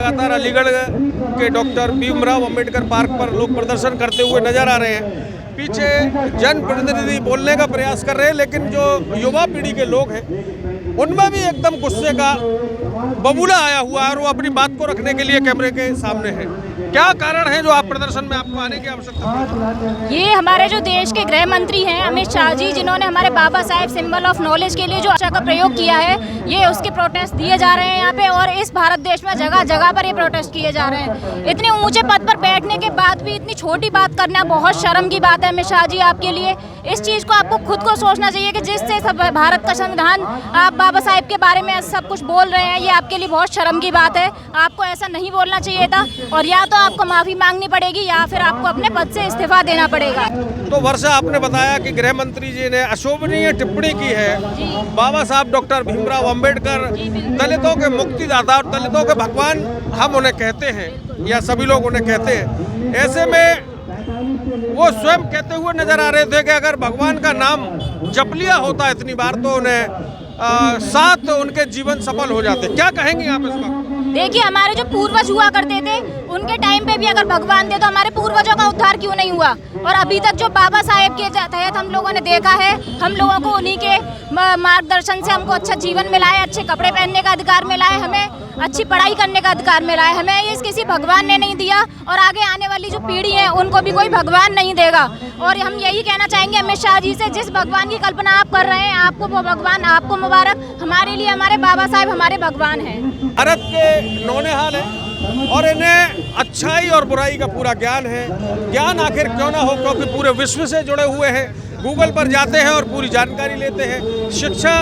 लगातार अलीगढ़ के doctor Bhimrao Ambedkar park पर लोग प्रदर्शन करते हुए नजर आ रहे हैं। पीछे जनप्रतिनिधि बोलने का प्रयास कर रहे हैं, लेकिन जो युवा पीढ़ी के लोग हैं उनमें भी एकदम गुस्से का बबूला आया हुआ है और वो अपनी बात को रखने के लिए कैमरे के सामने है। क्या कारण है जो आप प्रदर्शन में आपको आने की आवश्यकता पड़ी? ये हमारे जो देश के गृह मंत्री हैं अमित शाह जी, जिन्होंने हमारे Baba Saheb symbol of knowledge के लिए जो भाषा का प्रयोग किया है, ये उसके प्रोटेस्ट दिए जा रहे हैं यहाँ पे। और इस भारत देश में जगह जगह पर ये प्रोटेस्ट किए जा रहे हैं। इतने ऊंचे पद पर बैठने के बाद भी इतनी छोटी बात करना बहुत शर्म की बात है अमित शाह जी आपके लिए। इस चीज़ को आपको खुद को सोचना चाहिए कि जिससे भारत का संविधान आप बाबा साहेब के बारे में सब कुछ बोल रहे हैं, ये आपके लिए बहुत शर्म की बात है। आपको ऐसा नहीं बोलना चाहिए था, और या तो आपको माफ़ी मांगनी पड़ेगी या फिर आपको अपने पद से इस्तीफा देना पड़ेगा। तो वर्षा, आपने बताया कि गृह मंत्री जी ने अशोभनीय टिप्पणी की है। बाबा साहब डॉक्टर भीमराव अंबेडकर दलितों के मुक्तिदाता और दलितों के भगवान हम उन्हें कहते हैं, या सभी लोग उन्हें कहते हैं। ऐसे में वो स्वयं कहते हुए नजर आ रहे थे कि अगर भगवान का नाम जप लिया होता इतनी बार तो उन्हें साथ उनके जीवन सफल हो जाते। क्या कहेंगे आप इस वक्त? देखिए, हमारे जो पूर्वज हुआ करते थे उनके टाइम पे भी अगर भगवान थे तो हमारे पूर्वजों का उद्धार क्यों नहीं हुआ? और अभी तक जो बाबा साहेब के तहत हम लोगों ने देखा है, हम लोगों को उन्हीं के मार्गदर्शन से हमको अच्छा जीवन मिला है, अच्छे कपड़े पहनने का अधिकार मिला है, हमें अच्छी पढ़ाई करने का अधिकार मिला है। हमें ये किसी भगवान ने नहीं दिया, और आगे आने वाली जो पीढ़ी है उनको भी कोई भगवान नहीं देगा। और हम यही कहना चाहेंगे अमित शाह जी से, जिस भगवान की कल्पना आप कर रहे हैं, आपको वो भगवान, आपको मुबारक। हमारे लिए हमारे बाबा साहेब हमारे भगवान हैं। भारत के नौनिहाल है और इन्हें अच्छाई और बुराई का पूरा ज्ञान है। ज्ञान आखिर क्यों ना हो, क्योंकि पूरे विश्व से जुड़े हुए हैं। गूगल पर जाते हैं और पूरी जानकारी लेते हैं। शिक्षा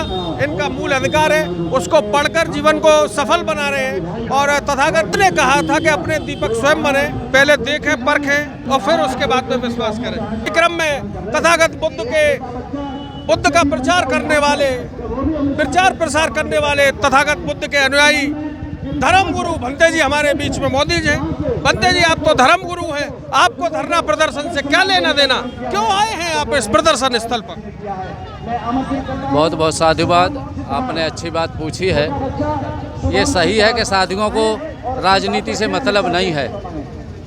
इनका मूल अधिकार है, उसको पढ़कर जीवन को सफल बना रहे हैं। और तथागत ने कहा था कि अपने दीपक स्वयं बने, पहले देखें परखें और फिर उसके बाद में विश्वास करें। इस क्रम में तथागत बुद्ध का प्रचार करने वाले, प्रचार प्रसार करने वाले तथागत बुद्ध के अनुयायी धर्म गुरु भंते जी हमारे बीच में मौजूद हैं। भंते जी, आप तो धर्म गुरु हैं, आपको धरना प्रदर्शन से क्या लेना देना? क्यों आए हैं आप इस प्रदर्शन स्थल पर? बहुत बहुत साधुवाद, आपने अच्छी बात पूछी है। ये सही है कि साधुओं को राजनीति से मतलब नहीं है।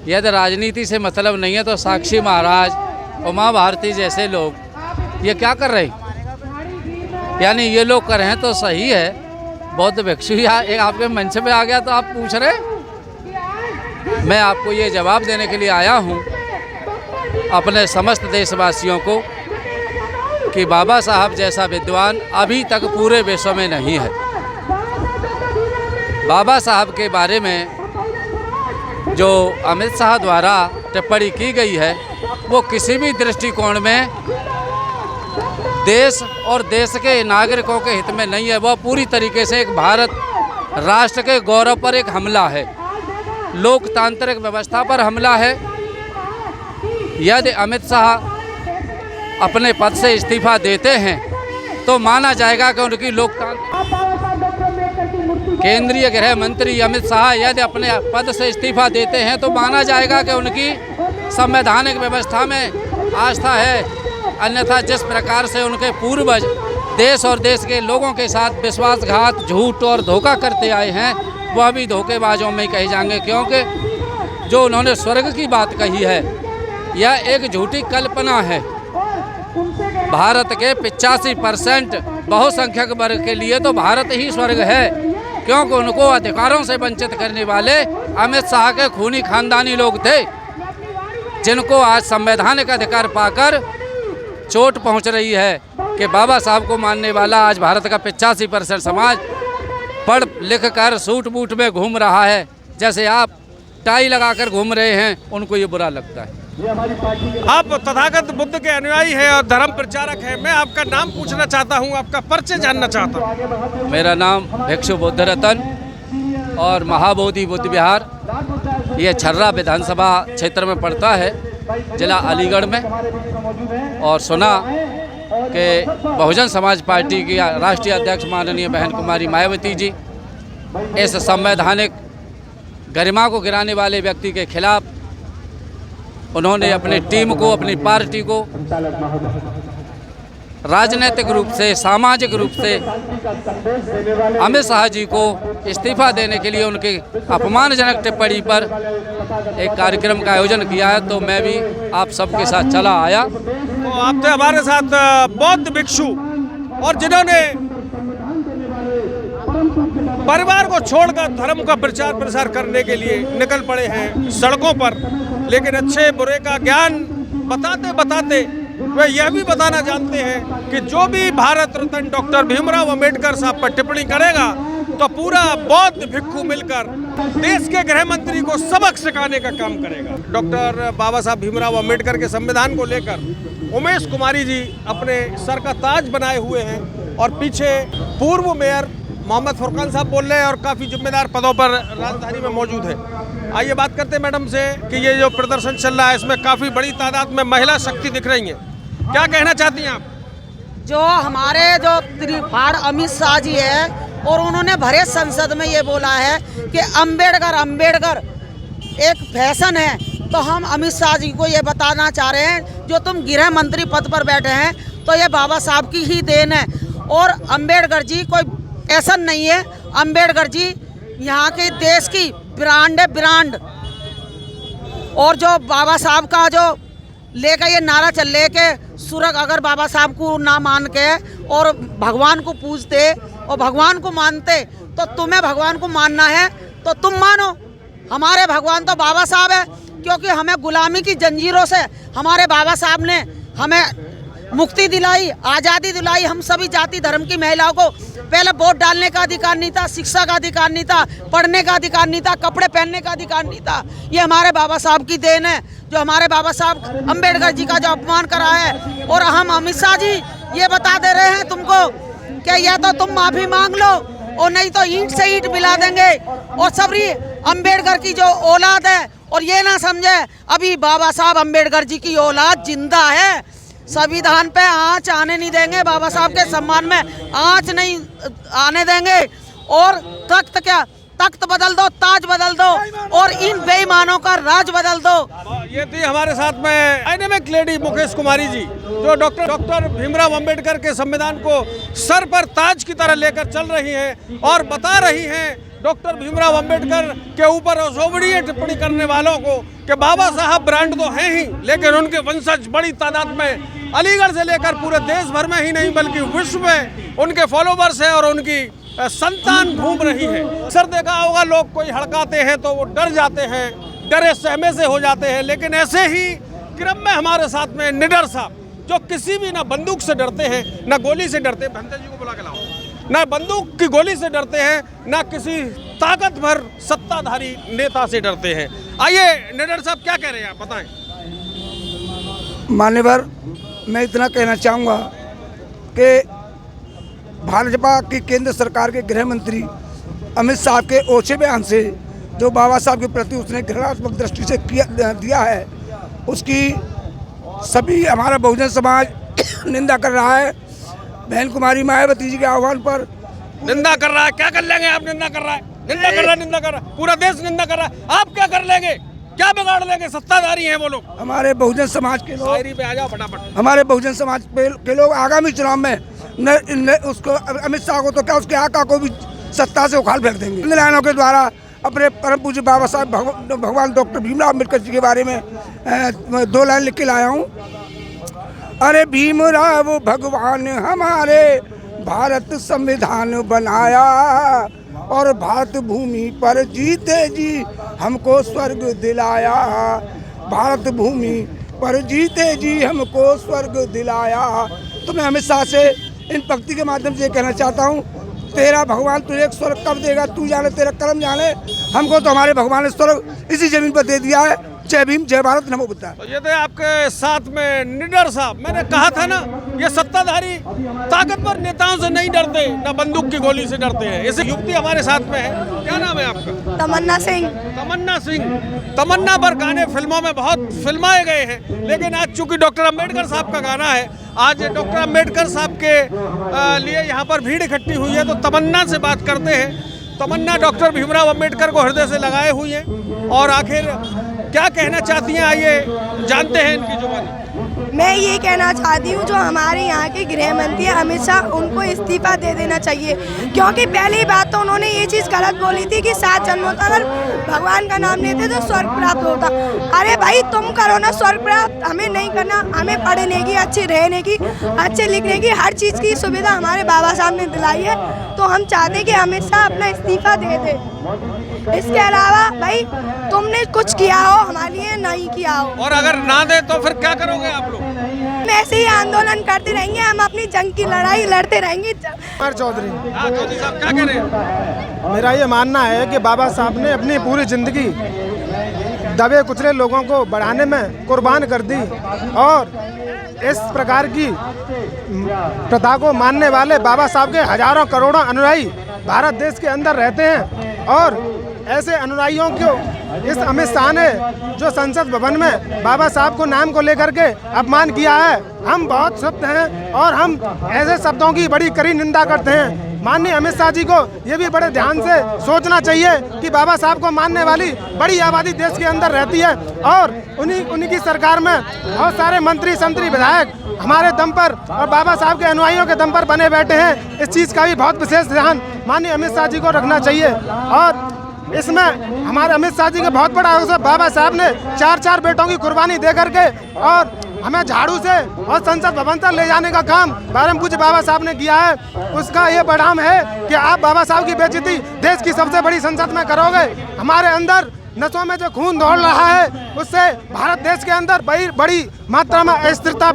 यदि राजनीति से मतलब नहीं है तो साक्षी महाराज, उमा भारती जैसे लोग ये क्या कर रहे हैं? यानी ये लोग कर रहे हैं तो सही है। बौद्ध भिक्षु एक आपके मंच पे आ गया तो आप पूछ रहे, मैं आपको ये जवाब देने के लिए आया हूँ अपने समस्त देशवासियों को कि बाबा साहब जैसा विद्वान अभी तक पूरे विश्व में नहीं है। बाबा साहब के बारे में जो अमित शाह द्वारा टिप्पणी की गई है वो किसी भी दृष्टिकोण में देश और देश के नागरिकों के हित में नहीं है। वह पूरी तरीके से एक भारत राष्ट्र के गौरव पर एक हमला है, लोकतांत्रिक व्यवस्था पर हमला है। यदि अमित शाह अपने पद से इस्तीफा देते हैं तो माना जाएगा कि उनकी केंद्रीय गृह मंत्री अमित शाह यदि अपने पद से इस्तीफा देते हैं तो माना जाएगा कि उनकी संवैधानिक व्यवस्था में आस्था है। अन्यथा जिस प्रकार से उनके पूर्वज देश और देश के लोगों के साथ विश्वासघात, झूठ और धोखा करते आए हैं, वह भी धोखेबाजों में ही कहे जाएंगे। क्योंकि जो उन्होंने स्वर्ग की बात कही है यह एक झूठी कल्पना है। भारत के 85% बहुसंख्यक वर्ग के लिए तो भारत ही स्वर्ग है, क्योंकि उनको अधिकारों से वंचित करने वाले अमित शाह के खूनी खानदानी लोग थे, जिनको आज संवैधानिक अधिकार पाकर चोट पहुंच रही है कि बाबा साहब को मानने वाला आज भारत का 85% समाज पढ़ लिख कर सूट बूट में घूम रहा है। जैसे आप टाई लगाकर घूम रहे हैं, उनको ये बुरा लगता है। आप तथागत बुद्ध के अनुयायी हैं और धर्म प्रचारक हैं। मैं आपका नाम पूछना चाहता हूं, आपका परिचय जानना चाहता हूं। मेरा नाम भिक्षु बुद्ध रतन और महाबोधि बुद्ध विहार, ये छर्रा विधानसभा क्षेत्र में पड़ता है, जिला अलीगढ़ में। और सुना कि बहुजन समाज पार्टी की राष्ट्रीय अध्यक्ष माननीय बहन कुमारी मायावती जी इस संवैधानिक गरिमा को गिराने वाले व्यक्ति के खिलाफ उन्होंने अपनी टीम को, अपनी पार्टी को राजनीतिक रूप से, सामाजिक रूप से अमित शाह जी को इस्तीफा देने के लिए उनकी अपमानजनक टिप्पणी पर एक कार्यक्रम का आयोजन किया है। तो मैं भी आप सबके साथ चला आया। तो आप थे हमारे साथ बौद्ध भिक्षु और जिन्होंने परिवार को छोड़कर धर्म का प्रचार प्रसार करने के लिए निकल पड़े हैं सड़कों पर, लेकिन अच्छे बुरे का ज्ञान बताते बताते वे यह भी बताना जानते हैं कि जो भी भारत रत्न डॉक्टर भीमराव अंबेडकर साहब पर टिप्पणी करेगा तो पूरा बौद्ध भिक्षु मिलकर देश के गृह मंत्री को सबक सिखाने का काम करेगा। डॉक्टर बाबा साहब भीमराव अंबेडकर के संविधान को लेकर उमेश कुमारी जी अपने सर का ताज बनाए हुए हैं और पीछे पूर्व मेयर मोहम्मद फुरकान साहब बोल रहे हैं और काफ़ी जिम्मेदार पदों पर राजधानी में मौजूद है। आइए बात करते हैं मैडम से कि ये जो प्रदर्शन चल रहा है इसमें काफ़ी बड़ी तादाद में महिला शक्ति दिख रही है, क्या कहना चाहती हैं आप? जो हमारे जो त्रिपाड़ अमित शाह जी है और उन्होंने भरे संसद में ये बोला है कि अंबेडकर एक फैशन है, तो हम अमित शाह जी को ये बताना चाह रहे हैं जो तुम गृह मंत्री पद पर बैठे हैं तो ये बाबा साहब की ही देन है। और अंबेडकर जी कोई फैशन नहीं है, अंबेडकर जी यहाँ के देश की ब्रांड है, ब्रांड। और जो बाबा साहब का जो लेकर ये नारा चल रहे कि सुरग अगर बाबा साहब को ना मान के और भगवान को पूजते और भगवान को मानते तो तुम्हें भगवान को मानना है तो तुम मानो। हमारे भगवान तो बाबा साहब है, क्योंकि हमें गुलामी की जंजीरों से हमारे बाबा साहब ने हमें मुक्ति दिलाई, आज़ादी दिलाई। हम सभी जाति धर्म की महिलाओं को पहले वोट डालने का अधिकार नहीं था, शिक्षा का अधिकार नहीं था, पढ़ने का अधिकार नहीं था, कपड़े पहनने का अधिकार नहीं था। ये हमारे बाबा साहब की देन है, जो हमारे बाबा साहब अंबेडकर जी का जो अपमान करा है। और हम अमित शाह जी ये बता दे रहे हैं तुमको कि या तो तुम माफ़ी मांग लो और नहीं तो ईंट से ईंट मिला देंगे। और सभी अंबेडकर की जो औलाद है और ये ना समझे अभी बाबा साहब अंबेडकर जी की औलाद जिंदा है, संविधान पे आँच आने नहीं देंगे, बाबा साहब के सम्मान में आँच नहीं आने देंगे। और तख्त बदल दो, ताज बदल दो और इन बेईमानों का राज बदल दो। ये थी हमारे साथ में डायनेमिक लेडी मुकेश कुमारी जी, जो डॉक्टर भीमराव अंबेडकर के संविधान को सर पर ताज की तरह लेकर चल रही हैं और बता रही हैं डॉक्टर भीमराव अंबेडकर के ऊपर अशोभनीय टिप्पणी करने वालों को कि बाबा साहब ब्रांड तो हैं ही, लेकिन उनके वंशज बड़ी तादाद में अलीगढ़ से लेकर पूरे देश भर में ही नहीं बल्कि विश्व में उनके फॉलोवर्स हैं और उनकी संतान घूम रही है। अक्सर देखा होगा लोग कोई हड़काते हैं तो वो डर जाते हैं, डरे सहमे से हो जाते हैं, लेकिन ऐसे ही क्रम में हमारे साथ में निडर साहब जो किसी भी ना बंदूक से डरते हैं ना गोली से डरते, भंते जी को बुला के लाओ, ना बंदूक की गोली से डरते हैं ना किसी ताकतवर सत्ताधारी नेता से डरते हैं। आइए निडर साहब क्या कह रहे हैं आप बताएं। मान्यवर, मैं इतना कहना चाहूँगा कि भाजपा की केंद्र सरकार के गृह मंत्री अमित शाह के ओछे बयान से जो बाबा साहब के प्रति उसने घृणात्मक दृष्टि से दिया है, उसकी सभी हमारा बहुजन समाज निंदा कर रहा है। बहन कुमारी मायावती जी के आह्वान पर निंदा कर रहा है। क्या कर लेंगे आप? निंदा कर रहा है, निंदा कर रहा है, पूरा देश निंदा कर रहा है। आप क्या कर लेंगे? क्या बिगाड़ लेंगे? सत्ताधारी हैं वो लोग। हमारे बहुजन समाज के लोग पे आ जाओ फटाफट। हमारे बहुजन समाज के लोग आगामी चुनाव में उसको अमित शाह को तो क्या उसके आका को भी सत्ता से उखाड़ फेंक देंगे। इन लाइनों के द्वारा अपने परम पूज्य बाबा साहब भगवान डॉक्टर भीमराव अम्बेडकर जी के बारे में 2 लाइन लिख के लाया हूँ। अरे भीमराव भगवान हमारे भारत संविधान बनाया और भारत भूमि पर जीते जी हमको स्वर्ग दिलाया। भारत भूमि पर जीते जी हमको स्वर्ग दिलाया। तो मैं अमित शाह से इन पंक्ति के माध्यम से कहना चाहता हूँ, तेरा भगवान तुझे एक स्वर्ग कब देगा तू जाने, तेरा कर्म जाने। हमको तो हमारे भगवान ने स्वर्ग इसी जमीन पर दे दिया है। जय भीम, जय भारत, नमो बुद्धाय। तो ये थे आपके साथ में निडर साहब। मैंने कहा था ना, ये सत्ताधारी ताकतवर नेताओं से नहीं डरते, ना बंदूक की गोली से डरते हैं। ऐसी युवती हमारे साथ में है। क्या नाम है आपका? तमन्ना सिंह। तमन्ना सिंह। तमन्ना पर गाने फिल्मों में बहुत फिल्माए गए हैं, लेकिन आज चूंकि डॉक्टर अम्बेडकर साहब का गाना है, आज डॉक्टर अम्बेडकर साहब के लिए यहाँ पर भीड़ इकट्ठी हुई है, तो तमन्ना से बात करते हैं। तमन्ना डॉक्टर भीमराव अंबेडकर को हृदय से लगाए हुई हैं और आखिर क्या कहना चाहती हैं, आइए जानते हैं इनकी जुबानी। मैं ये कहना चाहती हूँ जो हमारे यहाँ के गृह मंत्री अमित शाह उनको इस्तीफा दे देना चाहिए, क्योंकि पहली बात तो उन्होंने ये चीज़ गलत बोली थी कि 7 जन्मों तक अगर भगवान का नाम लेते तो स्वर्ग प्राप्त होता। अरे भाई तुम करो ना स्वर्ग प्राप्त, हमें नहीं करना। हमें पढ़ने की, अच्छे रहने की, अच्छे लिखने की, हर चीज़ की सुविधा हमारे बाबा साहब ने दिलाई है। तो हम चाहते हैं कि अमित शाह अपना इस्तीफा दे दे। इसके अलावा भाई तुमने कुछ किया हो हमारे लिए, नहीं किया हो। और अगर ना दे तो फिर क्या करोगे आप लोग? ऐसे ही आंदोलन करते रहेंगे, हम अपनी जंग की लड़ाई लड़ते रहेंगे। चौधरी, हाँ चौधरी साहब क्या कह रहे हैं? मेरा ये मानना है कि बाबा साहब ने अपनी पूरी जिंदगी दबे कुचले लोगों को बढ़ाने में कुर्बान कर दी और इस प्रकार की प्रथा को मानने वाले बाबा साहब के हजारों करोड़ों अनुयायी भारत देश के अंदर रहते हैं। और ऐसे अनुयायियों को इस अमित शाह ने जो संसद भवन में बाबा साहब को नाम को लेकर के अपमान किया है, हम बहुत क्षुब्ध हैं और हम ऐसे शब्दों की बड़ी कड़ी निंदा करते हैं। माननीय अमित शाह जी को ये भी बड़े ध्यान से सोचना चाहिए कि बाबा साहब को मानने वाली बड़ी आबादी देश के अंदर रहती है और उन्हीं की सरकार में बहुत सारे मंत्री संतरी विधायक हमारे दम पर और बाबा साहब के अनुयायियों के दम पर बने बैठे हैं। इस चीज़ का भी बहुत विशेष ध्यान माननीय अमित शाह जी को रखना चाहिए। और इसमें हमारे अमित शाह जी का बहुत बड़ा अवसर, बाबा साहब ने 4 बेटों की कुर्बानी दे करके और हमें झाड़ू से और संसद भवन तक ले जाने का काम परम पूज्य बाबा साहब ने किया है। उसका ये परिणाम है कि आप बाबा साहब की बेइज्जती देश की सबसे बड़ी संसद में करोगे। हमारे अंदर नसों में जो खून दौड़ रहा है उससे भारत देश के अंदर बड़ी मात्रा में अस्थिरता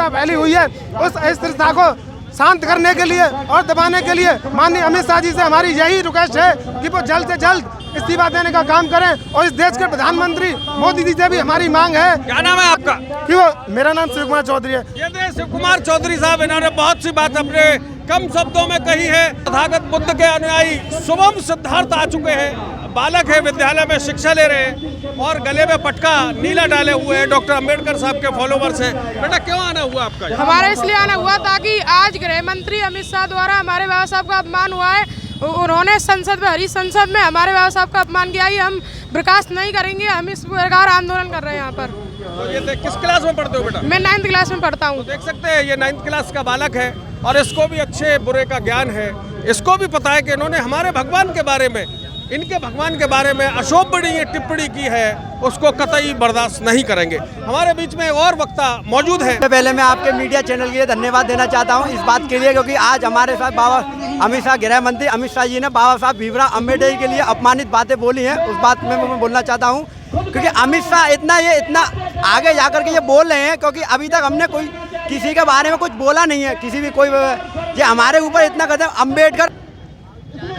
फैली हुई है। उस अस्थिरता को शांत करने के लिए और दबाने के लिए माननीय अमित शाह जी से हमारी यही रिक्वेस्ट है कि वो जल्द से जल्द इस्तीफा देने का काम करें। और इस देश के प्रधानमंत्री मोदी जी से भी हमारी मांग है। क्या नाम है आपका? कि वो, मेरा नाम शिव कुमार चौधरी है। ये थे शिव कुमार चौधरी साहब, इन्होंने बहुत सी बात अपने कम शब्दों में कही है। तथागत बुद्ध के अनुयायी शुभम सिद्धार्थ आ चुके हैं, बालक है, विद्यालय में शिक्षा ले रहे हैं और गले में पटका नीला डाले हुए हैं, डॉक्टर अंबेडकर साहब के फॉलोवर्स हैं। बेटा क्यों आना हुआ आपका? हमारा इसलिए आना हुआ ताकि आज गृह मंत्री अमित शाह द्वारा हमारे बाबा साहब का अपमान हुआ है। उन्होंने संसद में, हरी संसद में हमारे बाबा साहब का अपमान किया। ये हम बर्खास्त नहीं करेंगे। हम इस प्रकार आंदोलन कर रहे हैं यहाँ पर। तो ये किस क्लास में पढ़ते हो बेटा? मैं 9th क्लास में पढ़ता हूँ। तो देख सकते हैं ये 9th क्लास का बालक है और इसको भी अच्छे बुरे का ज्ञान है। इसको भी पता है कि इन्होंने हमारे भगवान के बारे में, इनके भगवान के बारे में अशोभनीय टिप्पणी की है, उसको कतई बर्दाश्त नहीं करेंगे। हमारे बीच में एक और वक्ता मौजूद है। पहले मैं आपके मीडिया चैनल के लिए धन्यवाद देना चाहता हूं इस बात के लिए, क्योंकि आज हमारे साथ बाबा अमित शाह, गृह मंत्री अमित शाह जी ने बाबा साहब भीमराव अम्बेडकर के लिए अपमानित बातें बोली हैं। उस बात में मैं बोलना चाहता हूं, क्योंकि अमित शाह इतना आगे जाकर के ये बोल रहे हैं, क्योंकि अभी तक हमने कोई किसी के बारे में कुछ बोला नहीं है। किसी भी कोई ये हमारे ऊपर इतना कदम अम्बेडकर,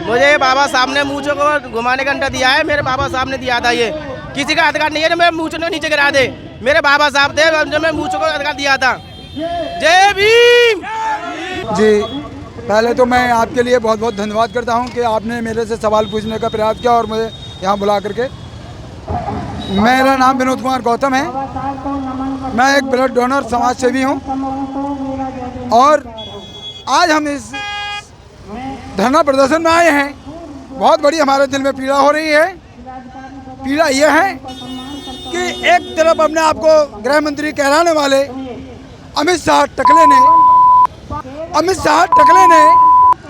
मुझे बाबा साहब ने मूंछों को घुमाने का अंडा दिया है। मेरे बाबा साहब ने दिया था। ये किसी का अधिकार नहीं है जो मेरे मूंछों को नीचे गिरा दे। मेरे बाबा साहब थे जो मैं मूंछों को अधिकार दिया था। जय भीम। जी, पहले तो मैं आपके लिए बहुत बहुत धन्यवाद करता हूं कि आपने मेरे से सवाल पूछने का प्रयास किया और मुझे यहाँ बुला करके। मेरा नाम विनोद कुमार गौतम है। मैं एक ब्लड डोनर समाज सेवी हूँ और आज हम इस धरना प्रदर्शन में आए हैं। बहुत बड़ी हमारे दिल में पीड़ा हो रही है। पीड़ा यह है कि एक तरफ अपने आप को गृह मंत्री कहलाने वाले अमित शाह टकले ने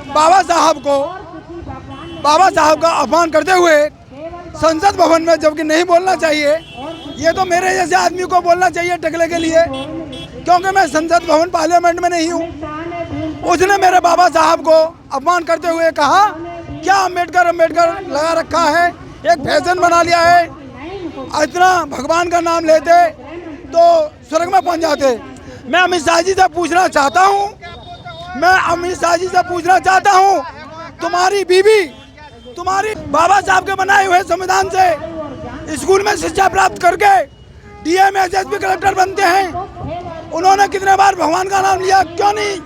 बाबा साहब का अपमान करते हुए संसद भवन में, जबकि नहीं बोलना चाहिए। ये तो मेरे जैसे आदमी को बोलना चाहिए टकले के लिए, क्योंकि मैं संसद भवन पार्लियामेंट में नहीं हूँ। उसने मेरे बाबा साहब को अपमान करते हुए कहा क्या अम्बेडकर लगा रखा है, एक फैशन बना लिया है। इतना भगवान का नाम लेते तो स्वर्ग में पहुंच जाते। मैं अमित शाह जी से पूछना चाहता हूँ, तुम्हारी बीवी तुम्हारी बाबा साहब के बनाए हुए संविधान से स्कूल में शिक्षा प्राप्त करके डीएम, एसएसपी, कलेक्टर बनते हैं। उन्होंने कितने बार भगवान का नाम लिया, क्यों नहीं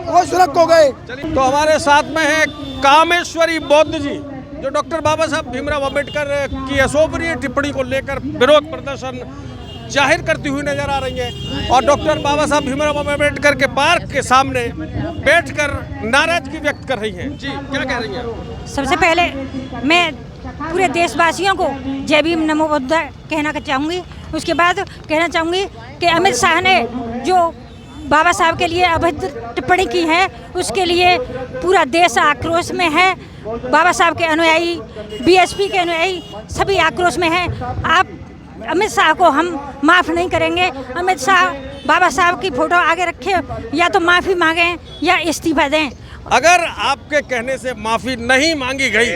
वो सुरख हो गए? तो हमारे साथ में है कामेश्वरी बौद्ध जी, जो डॉक्टर बाबा साहब भीमराव अम्बेडकर की अशोभनीय टिप्पणी को लेकर विरोध प्रदर्शन जाहिर करती हुई नजर आ रही है और डॉक्टर बाबा साहब भीमराव अम्बेडकर के पार्क के सामने बैठकर नाराजगी व्यक्त कर रही हैं। जी, क्या कह रही हैं? सबसे पहले मैं पूरे देशवासियों को जय भीम नमो बुद्ध कहना चाहूँगी। उसके बाद कहना चाहूँगी कि अमित शाह ने जो बाबा साहब के लिए अभद्र टिप्पणी की है उसके लिए पूरा देश आक्रोश में है। बाबा साहब के अनुयायी, बीएसपी के अनुयायी सभी आक्रोश में हैं। आप अमित शाह को हम माफ़ नहीं करेंगे। अमित शाह बाबा साहब की फ़ोटो आगे रखे, या तो माफ़ी मांगें या इस्तीफा दें। अगर आपके कहने से माफ़ी नहीं मांगी गई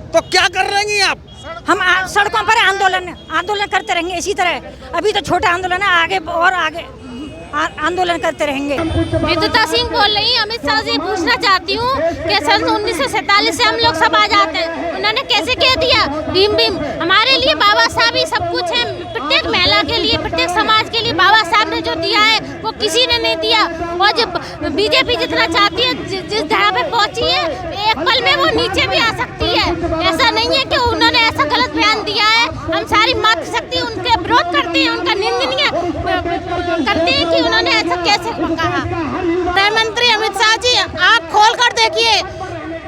तो क्या कर रहेंगी आप? हम सड़कों पर आंदोलन करते रहेंगे इसी तरह। अभी तो छोटा आंदोलन है, आगे और आगे आंदोलन करते रहेंगे। विद्युता सिंह बोल रही हूँ। अमित शाह से पूछना चाहती हूँ कि सन 1947 से हम लोग सब आजाद हैं, उन्होंने कैसे कह दिया भीम भीम? हमारे लिए बाबा साहब ही सब कुछ है। प्रत्येक महिला के लिए, प्रत्येक समाज के लिए बाबा साहब ने जो दिया है वो किसी ने नहीं दिया। और जब बीजेपी जितना चाहती है, जिस जगह पे पहुँची है, एक पल में वो नीचे भी आ सकती है। ऐसा नहीं है कि उन्होंने ऐसा गलत बयान दिया है। हम सारी मातृशक्ति उनके विरोध करते हैं, उनका निंदनीय करते हैं कि उन्होंने ऐसा कैसे कहा। गृह मंत्री अमित शाह जी, आँख खोल कर देखिए,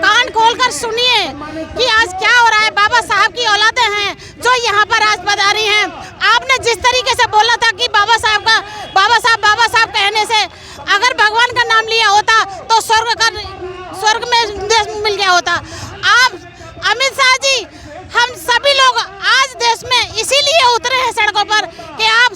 कान खोल कर सुनिए कि आज क्या हो रहा है। बाबा साहब की औलादें हैं जो यहाँ पर आज पधारी हैं। आपने जिस तरीके से बोला था कि बाबा साहब कहने से अगर भगवान का नाम लिया होता तो स्वर्ग में देश मिल गया होता। आप अमित शाह जी, हम सभी लोग आज देश में इसीलिए उतरे हैं सड़कों पर कि आप